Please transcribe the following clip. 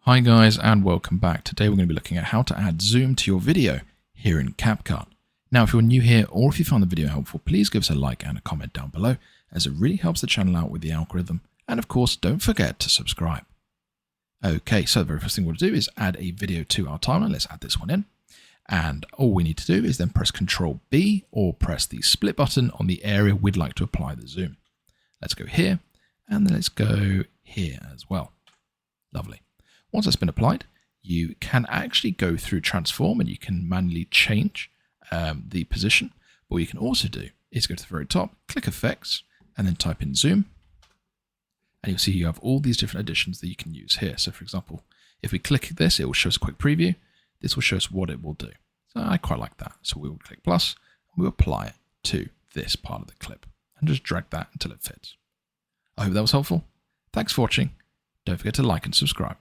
Hi guys and welcome back. Today we're going to be looking at how to add zoom to your video here in CapCut. Now if you're new here or if you found the video helpful, please give us a like and a comment down below as it really helps the channel out with the algorithm, and of course don't forget to subscribe. Okay, so the very first thing we'll do is add a video to our timeline. Let's add this one in, and all we need to do is then press Ctrl B or press the split button on the area we'd like to apply the zoom. Let's go here and then let's go here as well. Lovely. Once that's been applied, you can actually go through transform and you can manually change the position. But what you can also do is go to the very top, click effects, and then type in zoom. And you'll see you have all these different additions that you can use here. So for example, if we click this, it will show us a quick preview. This will show us what it will do. So I quite like that. So we will click plus, and we'll apply it to this part of the clip and just drag that until it fits. I hope that was helpful. Thanks for watching. Don't forget to like and subscribe.